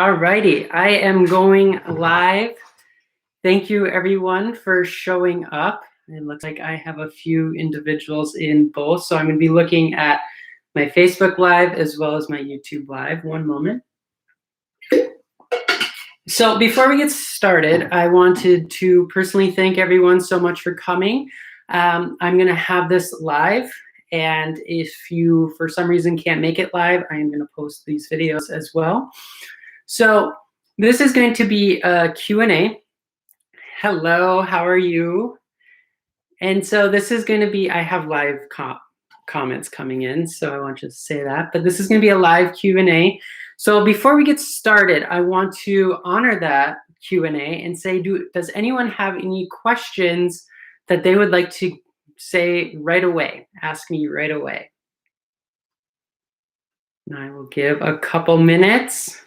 Alrighty, I am going live. Thank you everyone for showing up. It looks like I have a few individuals in both, so I'm going to be looking at my Facebook Live as well as my YouTube Live. One moment. So before we get started, I wanted to personally thank everyone so much for coming. I'm going to have this live, and if you for some reason can't make it live, I am going to post these videos as well. So this is going to be a Q&A. Hello, how are you? And so this is going to be, I have live comments coming in, so I want to say that, but this is going to be a live Q&A. So before we get started, I want to honor that Q&A and say, does anyone have any questions that they would like to say right away? Ask me right away. And I will give a couple minutes.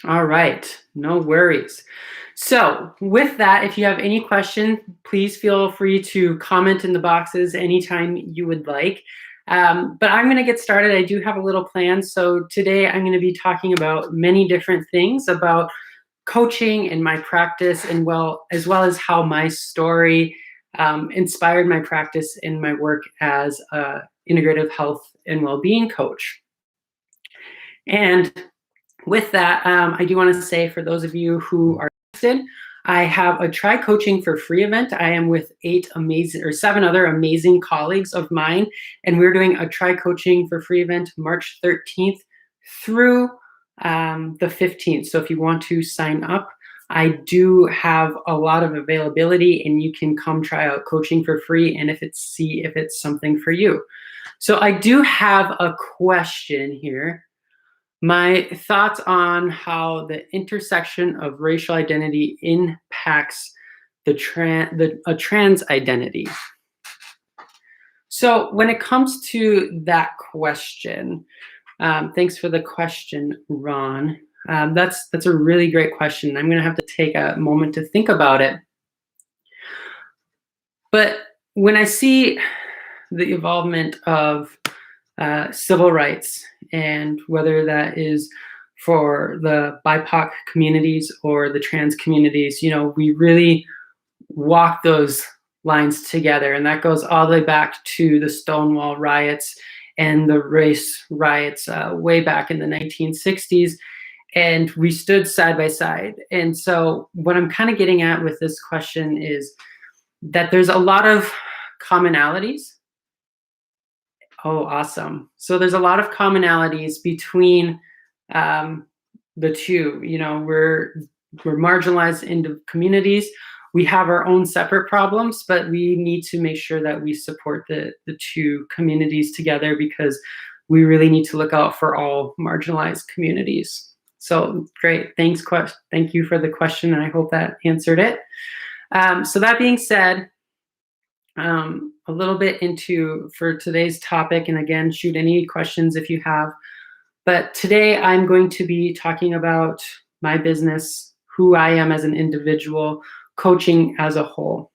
All right, no worries. So with that, if you have any questions, please feel free to comment in the boxes anytime you would like. But I'm going to get started. I do have a little plan. So today I'm going to be talking about many different things about coaching and my practice, and as well as how my story inspired my practice and my work as an integrative health and well-being coach. And with that, I do want to say, for those of you who are interested, I have a Try Coaching for Free event. I am with 7 other amazing colleagues of mine, and we're doing a Try Coaching for Free event March 13th through the 15th. So if you want to sign up, I do have a lot of availability, and you can come try out coaching for free, and see if it's something for you. So I do have a question here. My thoughts on how the intersection of racial identity impacts a trans identity. So when it comes to that question, thanks for the question, Ron. That's a really great question. I'm going to have to take a moment to think about it. But when I see the involvement of civil rights, and whether that is for the BIPOC communities or the trans communities, we really walk those lines together. And that goes all the way back to the Stonewall riots and the race riots way back in the 1960s. And we stood side by side. And so what I'm kind of getting at with this question is that there's a lot of commonalities. Oh, awesome. So there's a lot of commonalities between the two. We're marginalized into communities. We have our own separate problems, but we need to make sure that we support the two communities together, because we really need to look out for all marginalized communities. So great. Thanks. Thank you for the question, and I hope that answered it. So that being said, a little bit for today's topic, and again, shoot any questions if you have. But today I'm going to be talking about my business, who I am as an individual, coaching as a whole.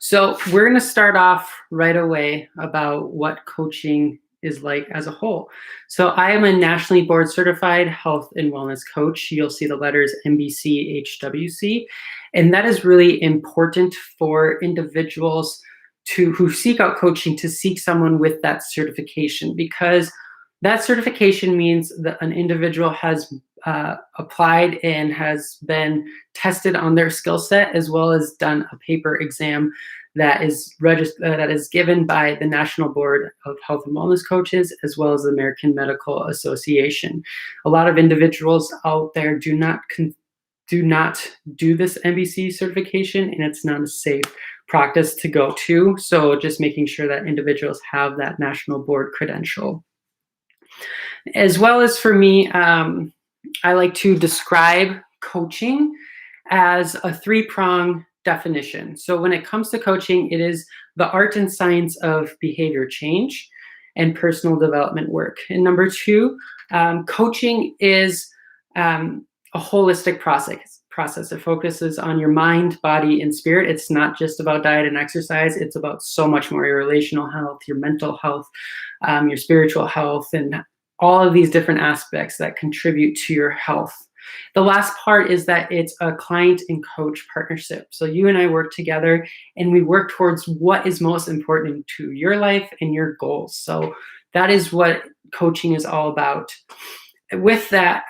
So we're going to start off right away about what coaching is like as a whole. So I am a nationally board certified health and wellness coach. You'll see the letters NBC HWC. And that is really important for individuals who seek out coaching to seek someone with that certification, because that certification means that an individual has applied and has been tested on their skill set, as well as done a paper exam that is given by the National Board of Health and Wellness Coaches, as well as the American Medical Association. A lot of individuals out there do not do this NBC certification, and it's not a safe practice to go to. So just making sure that individuals have that national board credential. As well as for me, I like to describe coaching as a 3-prong definition. So when it comes to coaching, it is the art and science of behavior change and personal development work. And number 2, coaching is a holistic process. It focuses on your mind, body, and spirit. It's not just about diet and exercise. It's about so much more: your relational health, your mental health, your spiritual health, and all of these different aspects that contribute to your health. The last part is that it's a client and coach partnership. So you and I work together and we work towards what is most important to your life and your goals. So that is what coaching is all about. With that,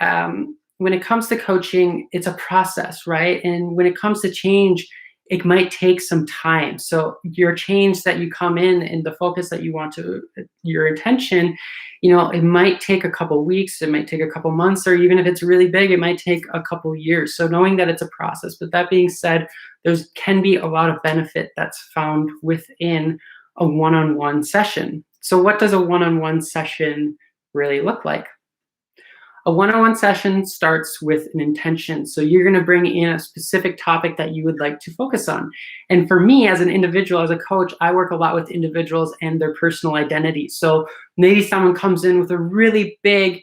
when it comes to coaching, it's a process, right? And when it comes to change, it might take some time. So your change that you come in and the focus that you want to, your intention, it might take a couple weeks, it might take a couple months, or even if it's really big, it might take a couple years. So knowing that it's a process. But that being said, there's can be a lot of benefit that's found within a one-on-one session. So what does a one-on-one session really look like? A one-on-one session starts with an intention. So you're going to bring in a specific topic that you would like to focus on. And for me, as an individual, as a coach, I work a lot with individuals and their personal identity. So maybe someone comes in with a really big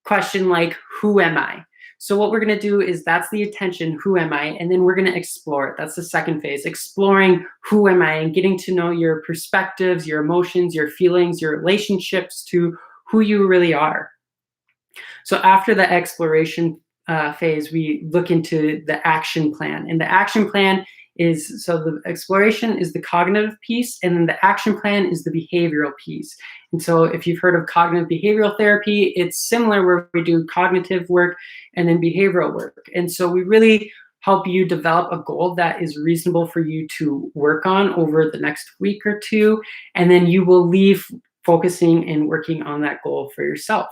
question like, who am I? So what we're going to do is that's the intention, who am I? And then we're going to explore it. That's the second phase, exploring who am I and getting to know your perspectives, your emotions, your feelings, your relationships to who you really are. So after the exploration phase, we look into the action plan. And the action plan is, so the exploration is the cognitive piece, and then the action plan is the behavioral piece. And so if you've heard of cognitive behavioral therapy, it's similar where we do cognitive work and then behavioral work. And so we really help you develop a goal that is reasonable for you to work on over the next week or two, and then you will leave focusing and working on that goal for yourself.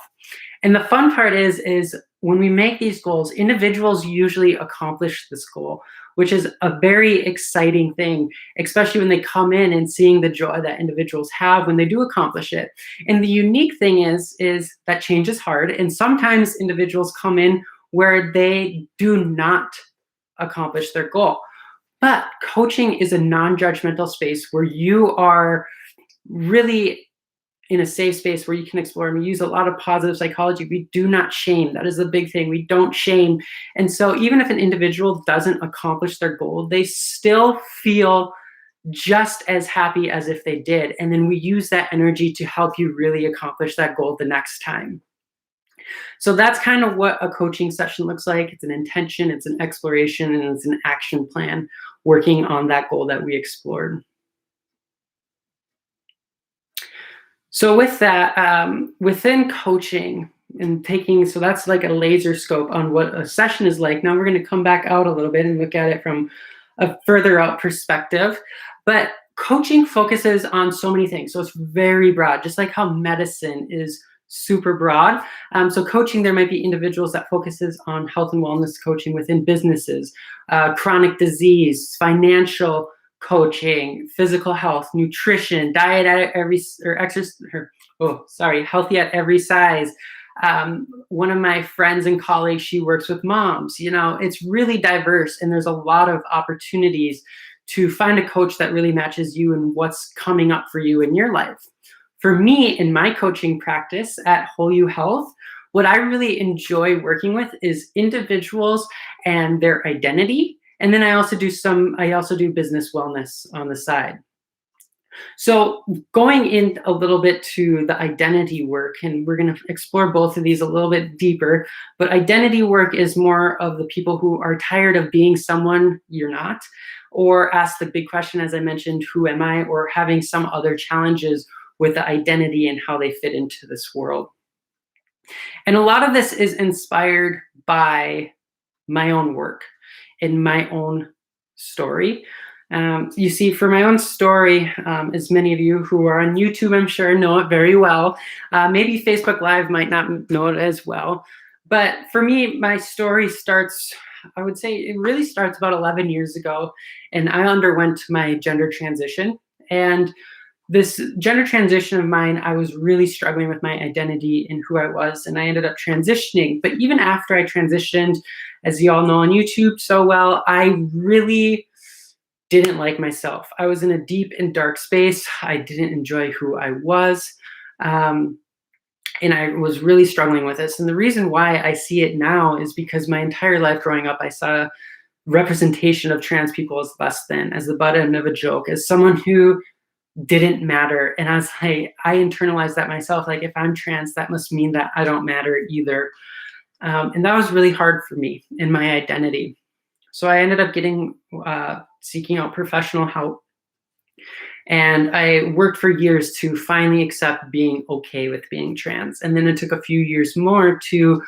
And the fun part is when we make these goals, individuals usually accomplish this goal, which is a very exciting thing, especially when they come in and seeing the joy that individuals have when they do accomplish it. And the unique thing is that change is hard. And sometimes individuals come in where they do not accomplish their goal. But coaching is a non-judgmental space where you are really in a safe space where you can explore, and we use a lot of positive psychology. We do not shame. That is the big thing. We don't shame. And so even if an individual doesn't accomplish their goal, they still feel just as happy as if they did. And then we use that energy to help you really accomplish that goal the next time. So that's kind of what a coaching session looks like. It's an intention, it's an exploration, and it's an action plan working on that goal that we explored. So with that, within coaching and taking, so that's like a laser scope on what a session is like. Now we're going to come back out a little bit and look at it from a further out perspective. But coaching focuses on so many things. So it's very broad, just like how medicine is super broad. So coaching, there might be individuals that focuses on health and wellness coaching within businesses, chronic disease, financial coaching, physical health, nutrition, diet at every, or exercise, healthy at every size. One of my friends and colleagues, she works with moms. It's really diverse, and there's a lot of opportunities to find a coach that really matches you and what's coming up for you in your life. For me, in my coaching practice at Whole You Health, what I really enjoy working with is individuals and their identity. And then I also do business wellness on the side. So going in a little bit to the identity work, and we're going to explore both of these a little bit deeper, but identity work is more of the people who are tired of being someone you're not, or ask the big question, as I mentioned, who am I, or having some other challenges with the identity and how they fit into this world. And a lot of this is inspired by my own work and my own story. You see, for my own story, as many of you who are on YouTube, I'm sure, know it very well. Maybe Facebook Live might not know it as well. But for me, my story starts, I would say it really starts about 11 years ago, and I underwent my gender transition. And this gender transition of mine, I was really struggling with my identity and who I was, and I ended up transitioning. But even after I transitioned, as you all know on YouTube so well, I really didn't like myself. I was in a deep and dark space. I didn't enjoy who I was. And I was really struggling with this. And the reason why I see it now is because my entire life growing up, I saw representation of trans people as less than, as the butt end of a joke, as someone who didn't matter. And I internalized that myself. Like, if I'm trans, that must mean that I don't matter either. And that was really hard for me in my identity. So I ended up seeking out professional help. And I worked for years to finally accept being okay with being trans. And then it took a few years more to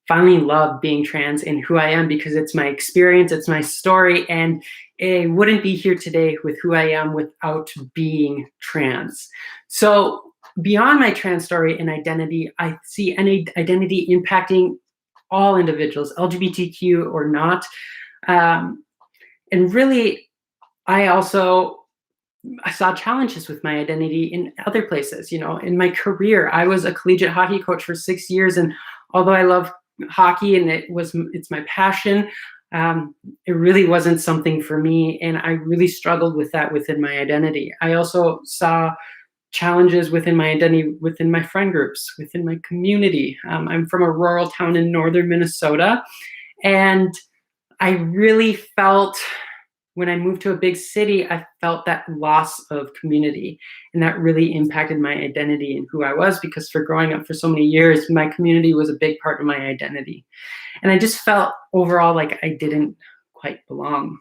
finally love being trans and who I am, because it's my experience, it's my story, and I wouldn't be here today with who I am without being trans. So beyond my trans story and identity, I see any identity impacting all individuals, LGBTQ or not. And really, I saw challenges with my identity in other places. In my career, I was a collegiate hockey coach for 6 years, and although I love hockey and it's my passion, it really wasn't something for me, and I really struggled with that within my identity. I also saw challenges within my identity, within my friend groups, within my community. I'm from a rural town in northern Minnesota, and I really felt, when I moved to a big city, I felt that loss of community, and that really impacted my identity and who I was, because for growing up for so many years, my community was a big part of my identity. And I just felt overall like I didn't quite belong.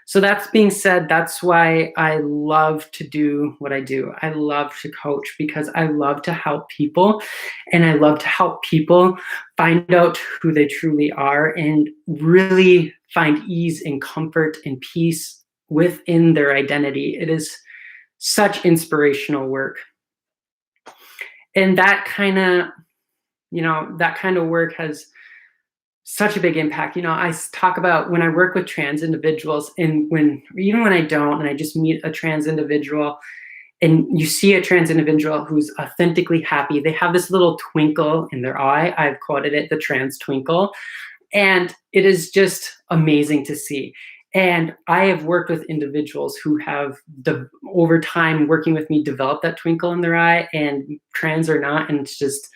So that's being said, that's why I love to do what I do. I love to coach because I love to help people, and I love to help people find out who they truly are and really find ease and comfort and peace within their identity. It is such inspirational work. And that kind of work has such a big impact. I talk about when I work with trans individuals, and even when I don't, and I just meet a trans individual, and you see a trans individual who's authentically happy, they have this little twinkle in their eye. I've quoted it, the trans twinkle. And it is just amazing to see. And I have worked with individuals who have, over time working with me, developed that twinkle in their eye, and trans or not. And it's just,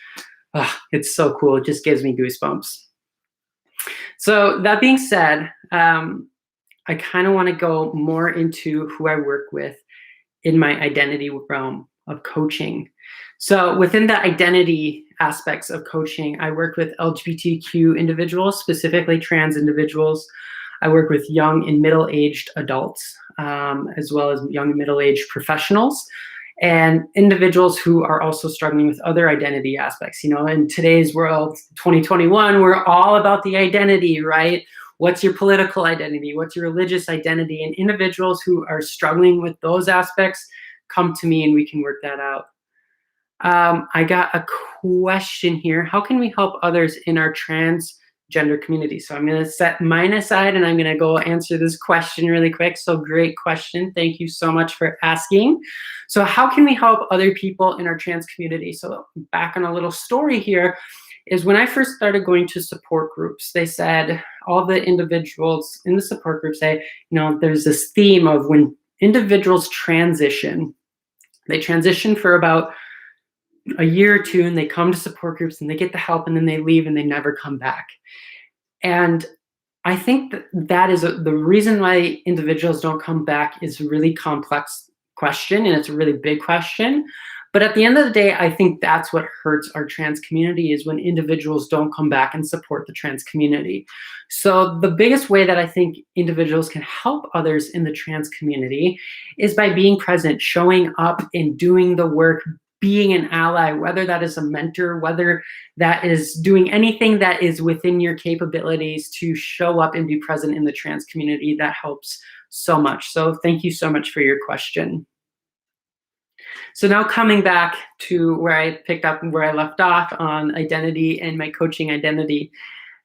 it's so cool. It just gives me goosebumps. So that being said, I kind of want to go more into who I work with in my identity realm of coaching. So within the identity aspects of coaching, I work with LGBTQ individuals, specifically trans individuals. I work with young and middle-aged adults, as well as young and middle-aged professionals, and individuals who are also struggling with other identity aspects. In today's world, 2021, we're all about the identity, right? What's your political identity? What's your religious identity? And individuals who are struggling with those aspects come to me, and we can work that out. I got a question here. How can we help others in our transgender community? So I'm going to set mine aside, and I'm going to go answer this question really quick. So great question. Thank you so much for asking. So how can we help other people in our trans community? So back on a little story here is when I first started going to support groups, they said, all the individuals in the support group say, there's this theme of when individuals transition, they transition for about a year or two, and they come to support groups and they get the help, and then they leave and they never come back. And I think that is the reason why individuals don't come back is a really complex question, and it's a really big question. But at the end of the day, I think that's what hurts our trans community, is when individuals don't come back and support the trans community. So the biggest way that I think individuals can help others in the trans community is by being present, showing up and doing the work, being an ally, whether that is a mentor, whether that is doing anything that is within your capabilities to show up and be present in the trans community. That helps so much. So thank you so much for your question. So now coming back to where I picked up and where I left off on identity and my coaching identity.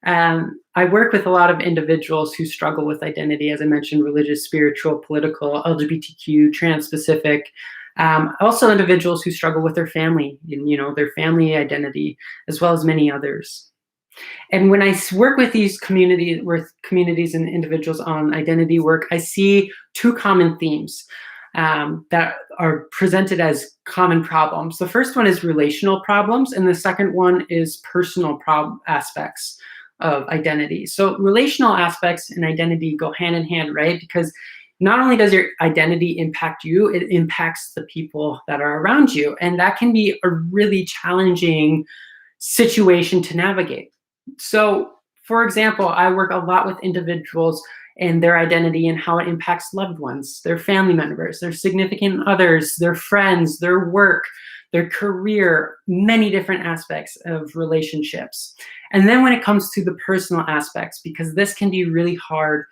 I work with a lot of individuals who struggle with identity, as I mentioned, religious, spiritual, political, LGBTQ, trans-specific. Also individuals who struggle with their family, their family identity, as well as many others. And when I work with these communities and individuals on identity work, I see two common themes that are presented as common problems. The first one is relational problems, and the second one is personal aspects of identity. So relational aspects and identity go hand in hand, right? Because not only does your identity impact you, it impacts the people that are around you. And that can be a really challenging situation to navigate. So, for example, I work a lot with individuals and their identity and how it impacts loved ones, their family members, their significant others, their friends, their work, their career, many different aspects of relationships. And then when it comes to the personal aspects, because this can be really hard,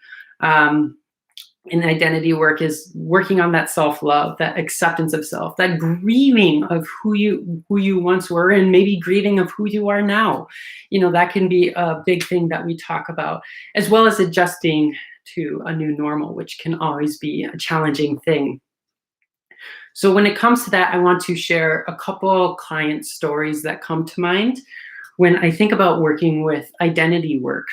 in identity work, is working on that self-love, that acceptance of self, that grieving of who you once were, and maybe grieving of who you are now. That can be a big thing that we talk about, as well as adjusting to a new normal, which can always be a challenging thing. So when it comes to that, I want to share a couple client stories that come to mind when I think about working with identity work.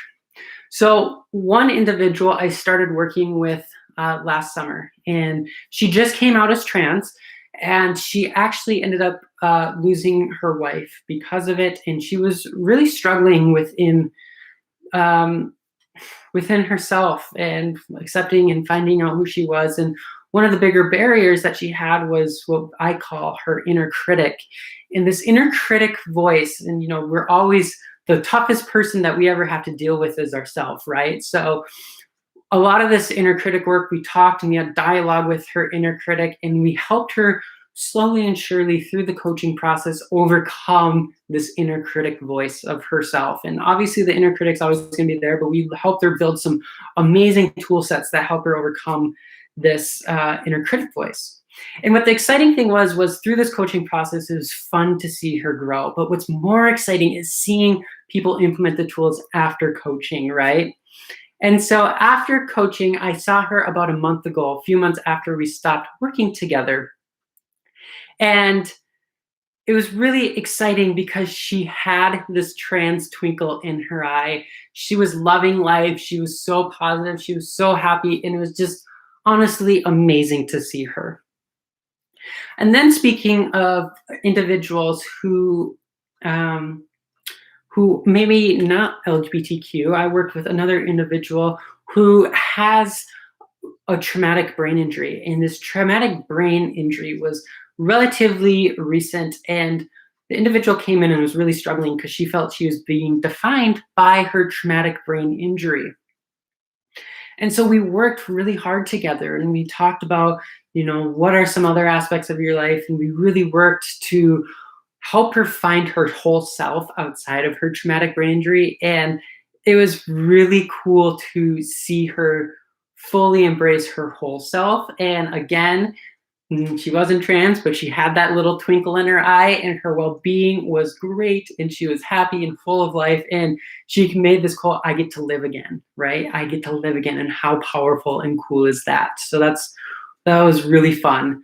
So one individual I started working with last summer, and she just came out as trans, and she actually ended up losing her wife because of it, and she was really struggling within herself and accepting and finding out who she was. And one of the bigger barriers that she had was what I call her inner critic. And this inner critic voice, and we're always, the toughest person that we ever have to deal with is ourselves, right? So a lot of this inner critic work, we talked and we had dialogue with her inner critic, and we helped her slowly and surely through the coaching process overcome this inner critic voice of herself. And obviously the inner critic's always going to be there, but we helped her build some amazing tool sets that help her overcome this inner critic voice. And what the exciting thing was through this coaching process, it was fun to see her grow. But what's more exciting is seeing people implement the tools after coaching, right? And so after coaching, I saw her about a month ago, a few months after we stopped working together. And it was really exciting because she had this trans twinkle in her eye. She was loving life. She was so positive. She was so happy. And it was just honestly amazing to see her. And then speaking of individuals who maybe not LGBTQ, I worked with another individual who has a traumatic brain injury. And this traumatic brain injury was relatively recent. And the individual came in and was really struggling because she felt she was being defined by her traumatic brain injury. And so we worked really hard together, and we talked about, what are some other aspects of your life? And we really worked to help her find her whole self outside of her traumatic brain injury. And it was really cool to see her fully embrace her whole self. And again, she wasn't trans, but she had that little twinkle in her eye, and her well-being was great, and she was happy and full of life. And she made this call, I get to live again, right? I get to live again. And how powerful and cool is that? So that was really fun.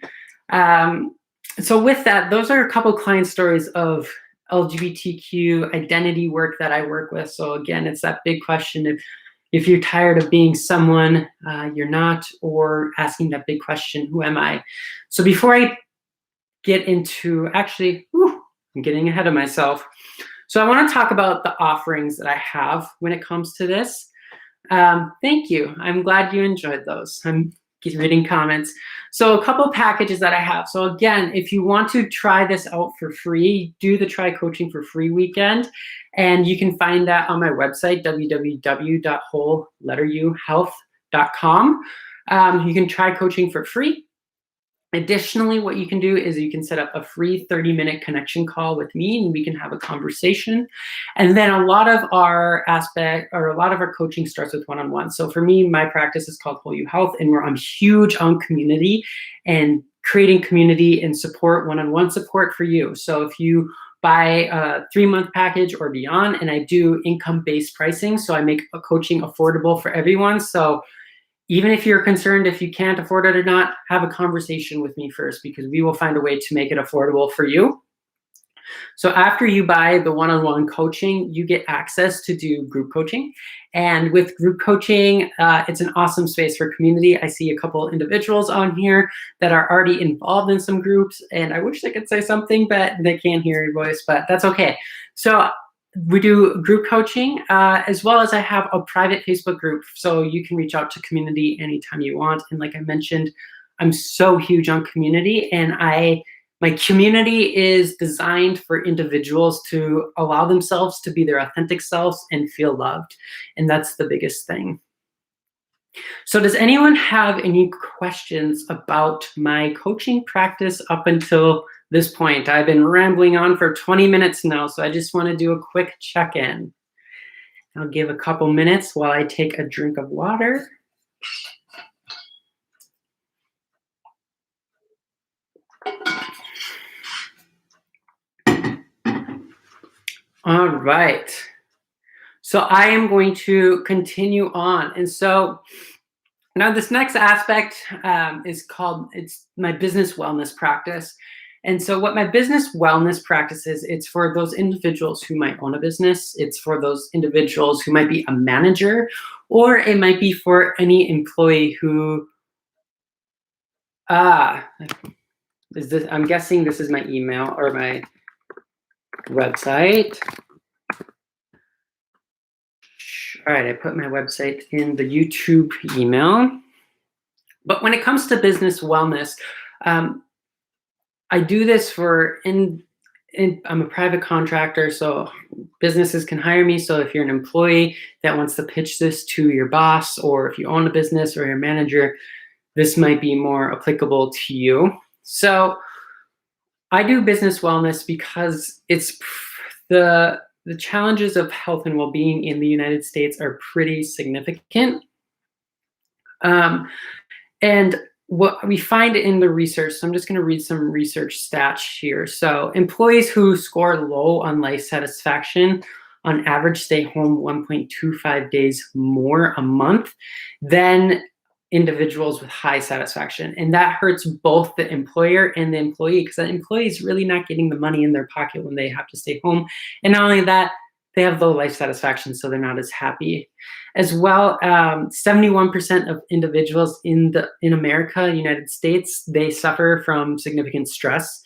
So with that, those are a couple client stories of LGBTQ identity work that I work with. So again, it's that big question if you're tired of being someone you're not, or asking that big question, who am I? So before I get into, I'm getting ahead of myself. So I want to talk about the offerings that I have when it comes to this. Thank you. I'm glad you enjoyed those. I'm reading comments. So a couple packages that I have. So again, if you want to try this out for free, do the Try Coaching for Free weekend. And you can find that on my website, www.whole-health.com. You can try coaching for free. Additionally, what you can do is you can set up a free 30-minute connection call with me, and we can have a conversation. And then a lot of our coaching starts with one-on-one. So for me, my practice is called Whole You Health, and I'm huge on community and creating community and support, one-on-one support for you. So if you buy a 3-month package or beyond, and I do income-based pricing, so I make a coaching affordable for everyone. So even if you're concerned if you can't afford it or not, have a conversation with me first, because we will find a way to make it affordable for you. So after you buy the one-on-one coaching, you get access to do group coaching. And with group coaching, it's an awesome space for community. I see a couple individuals on here that are already involved in some groups, and I wish they could say something, but they can't hear your voice, but that's okay. So we do group coaching, as well as I have a private Facebook group, so you can reach out to community anytime you want. And like I mentioned, I'm so huge on community, and my community is designed for individuals to allow themselves to be their authentic selves and feel loved. And that's the biggest thing. So does anyone have any questions about my coaching practice up until this point? I've been rambling on for 20 minutes now, so I just want to do a quick check-in. I'll give a couple minutes while I take a drink of water. All right. So I am going to continue on. And so now this next aspect it's my business wellness practice. And so what my business wellness practice is, it's for those individuals who might own a business. It's for those individuals who might be a manager, or it might be for any employee who, is this, I'm guessing this is my email or my website. All right, I put my website in the YouTube email. But when it comes to business wellness, I do this for, I'm a private contractor, so businesses can hire me. So if you're an employee that wants to pitch this to your boss, or if you own a business or your manager, this might be more applicable to you. So I do business wellness because it's the challenges of health and well-being in the United States are pretty significant. And what we find in the research, so I'm just going to read some research stats here. So employees who score low on life satisfaction on average stay home 1.25 days more a month than individuals with high satisfaction. And that hurts both the employer and the employee, because the employee is really not getting the money in their pocket when they have to stay home. And not only that, they have low life satisfaction, so they're not as happy. As well, 71% of individuals in America, United States, they suffer from significant stress.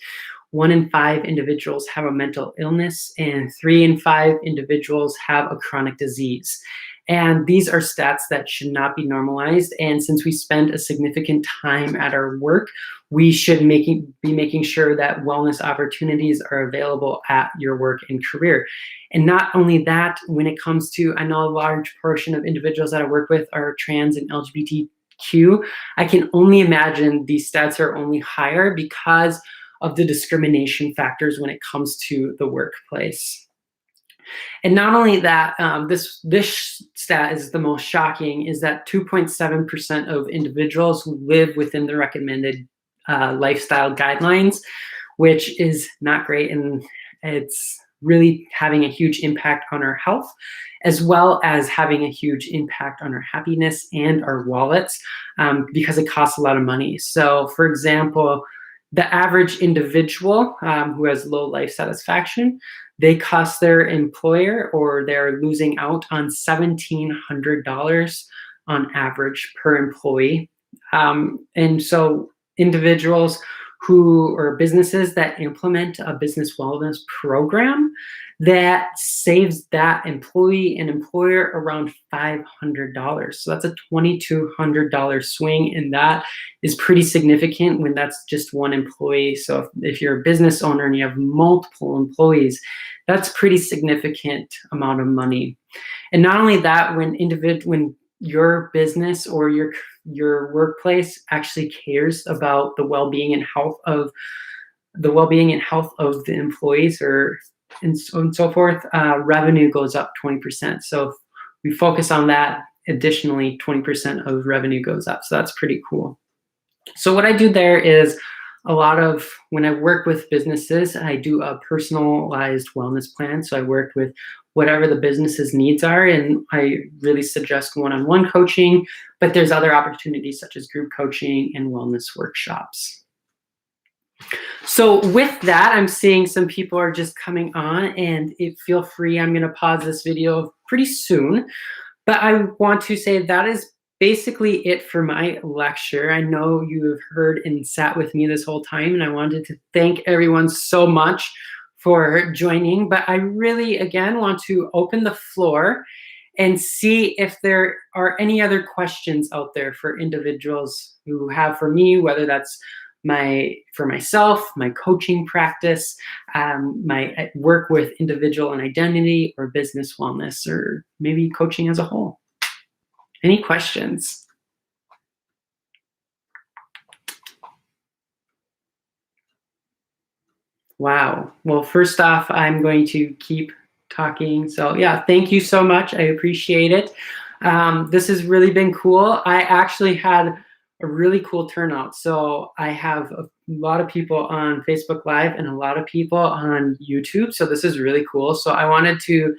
1 in 5 individuals have a mental illness, and 3 in 5 individuals have a chronic disease. And these are stats that should not be normalized. And since we spend a significant time at our work, we should be making sure that wellness opportunities are available at your work and career. And not only that, when it comes to, I know a large portion of individuals that I work with are trans and LGBTQ. I can only imagine these stats are only higher because of the discrimination factors when it comes to the workplace. And not only that, this stat is the most shocking, is that 2.7% of individuals who live within the recommended lifestyle guidelines, which is not great, and it's really having a huge impact on our health, as well as having a huge impact on our happiness and our wallets, because it costs a lot of money. So for example, the average individual who has low life satisfaction, they cost their employer, or they're losing out on $1,700 on average per employee. And so individuals or businesses that implement a business wellness program that saves that employee and employer around $500. So that's a $2,200 swing, and that is pretty significant when that's just one employee. So if you're a business owner and you have multiple employees, that's pretty significant amount of money. And not only that, when your business or your workplace actually cares about the well-being and health of the employees, and so forth, revenue goes up 20%. So if we focus on that, additionally 20% of revenue goes up. So that's pretty cool. So what I do there is, when I work with businesses, I do a personalized wellness plan. So I work with whatever the business's needs are, and I really suggest one-on-one coaching, but there's other opportunities such as group coaching and wellness workshops. So with that, I'm seeing some people are just coming on, and feel free, I'm gonna pause this video pretty soon, but I want to say that is basically it for my lecture. I know you have heard and sat with me this whole time, and I wanted to thank everyone so much for joining, but I really, again, want to open the floor and see if there are any other questions out there for individuals who have for me, whether that's for myself, my coaching practice, my work with individual and identity, or business wellness, or maybe coaching as a whole. Any questions? Wow. Well, first off, I'm going to keep talking. So yeah, thank you so much. I appreciate it. This has really been cool. I actually had a really cool turnout. So I have a lot of people on Facebook Live and a lot of people on YouTube. So this is really cool. So I wanted to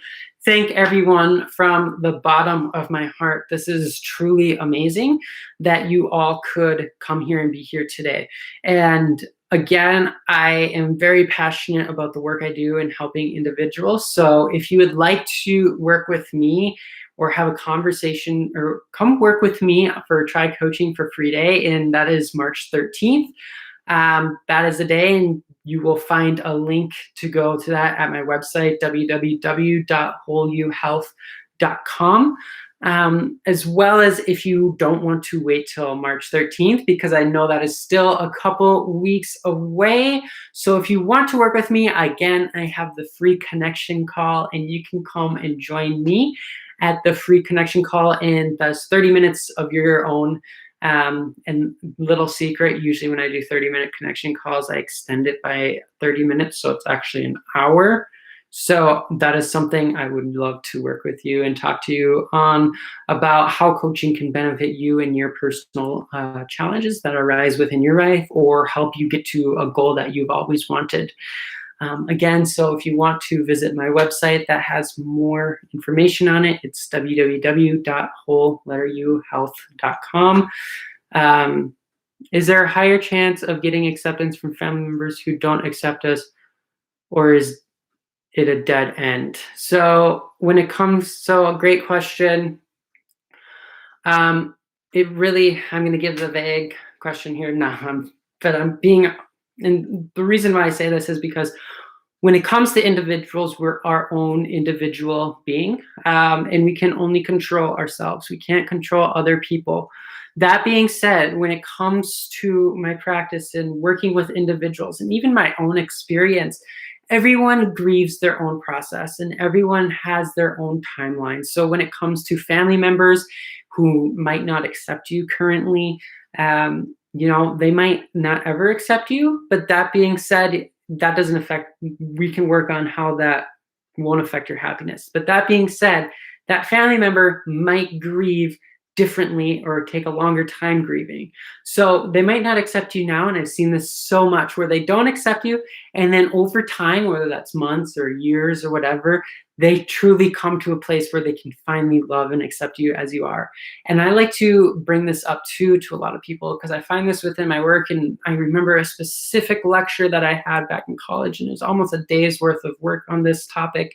thank everyone from the bottom of my heart. This is truly amazing that you all could come here and be here today. And again, I am very passionate about the work I do in helping individuals. So if you would like to work with me or have a conversation, or come work with me for Try Coaching for Free Day, and that is March 13th. That is the day, and you will find a link to go to that at my website, www.wholeyouhealth.com. As well as if you don't want to wait till March 13th, because I know that is still a couple weeks away. So if you want to work with me, again, I have the free connection call, and you can come and join me at the free connection call, and that's 30 minutes of your own. And little secret, usually when I do 30-minute connection calls, I extend it by 30 minutes. So it's actually an hour. So that is something I would love to work with you and talk to you on about how coaching can benefit you in your personal challenges that arise within your life, or help you get to a goal that you've always wanted. Again, so if you want to visit my website that has more information on it, it's www.wholeyouhealth.com. Is there a higher chance of getting acceptance from family members who don't accept us, or is it a dead end? So when it comes, so a great question. It really, I'm going to give the vague question here. And the reason why I say this is because when it comes to individuals, we're our own individual being, and we can only control ourselves. We can't control other people. That being said, when it comes to my practice and working with individuals, and even my own experience, everyone grieves their own process, and everyone has their own timeline. So when it comes to family members who might not accept you currently, they might not ever accept you. But that being said, that doesn't affect, we can work on how that won't affect your happiness. But that being said, that family member might grieve differently or take a longer time grieving. So they might not accept you now, and I've seen this so much where they don't accept you, and then over time, whether that's months or years or whatever, they truly come to a place where they can finally love and accept you as you are. And I like to bring this up too to a lot of people, because I find this within my work. And I remember a specific lecture that I had back in college, and it was almost a day's worth of work on this topic.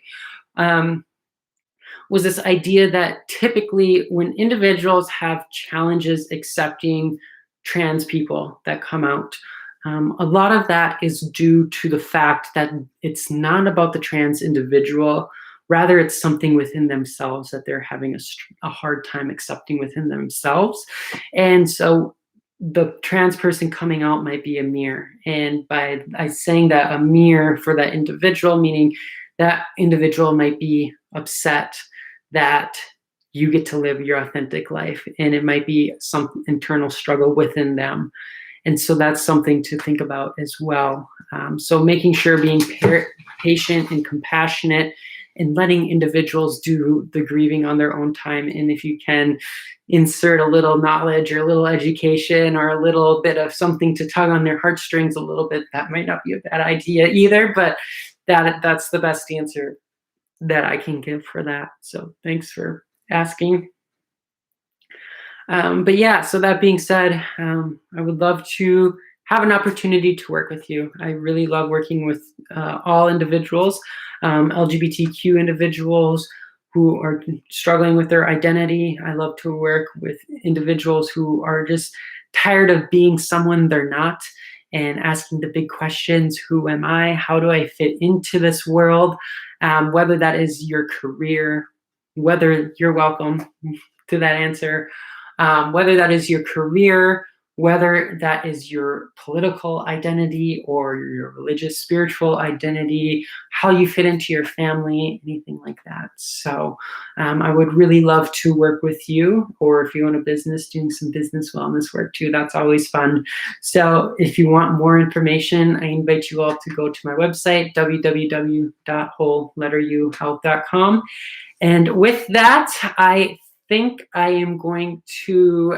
Was this idea that typically when individuals have challenges accepting trans people that come out, a lot of that is due to the fact that it's not about the trans individual. Rather, it's something within themselves that they're having a hard time accepting within themselves. And so the trans person coming out might be a mirror. And by saying that, a mirror for that individual, meaning that individual might be upset that you get to live your authentic life, and it might be some internal struggle within them. And so that's something to think about as well. So making sure being patient and compassionate, and letting individuals do the grieving on their own time. And if you can insert a little knowledge or a little education or a little bit of something to tug on their heartstrings a little bit, that might not be a bad idea either, but that's the best answer that I can give for that. So thanks for asking. But yeah, so that being said, I would love to have an opportunity to work with you. I really love working with all individuals, LGBTQ individuals who are struggling with their identity. I love to work with individuals who are just tired of being someone they're not, and asking the big questions. Who am I? How do I fit into this world? Whether that is your career, whether you're welcome to that answer, whether that is your career, whether that is your political identity or your religious, spiritual identity, how you fit into your family, anything like that. So I would really love to work with you, or if you own a business, doing some business wellness work too. That's always fun. So if you want more information, I invite you all to go to my website, www.wholeletteruhealth.com. And with that, I think I am going to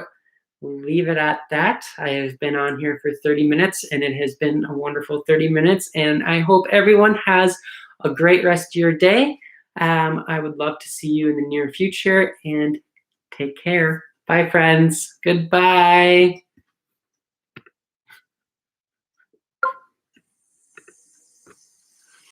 leave it at that. I have been on here for 30 minutes, and it has been a wonderful 30 minutes. And I hope everyone has a great rest of your day. I would love to see you in the near future, and take care. Bye, friends. Goodbye.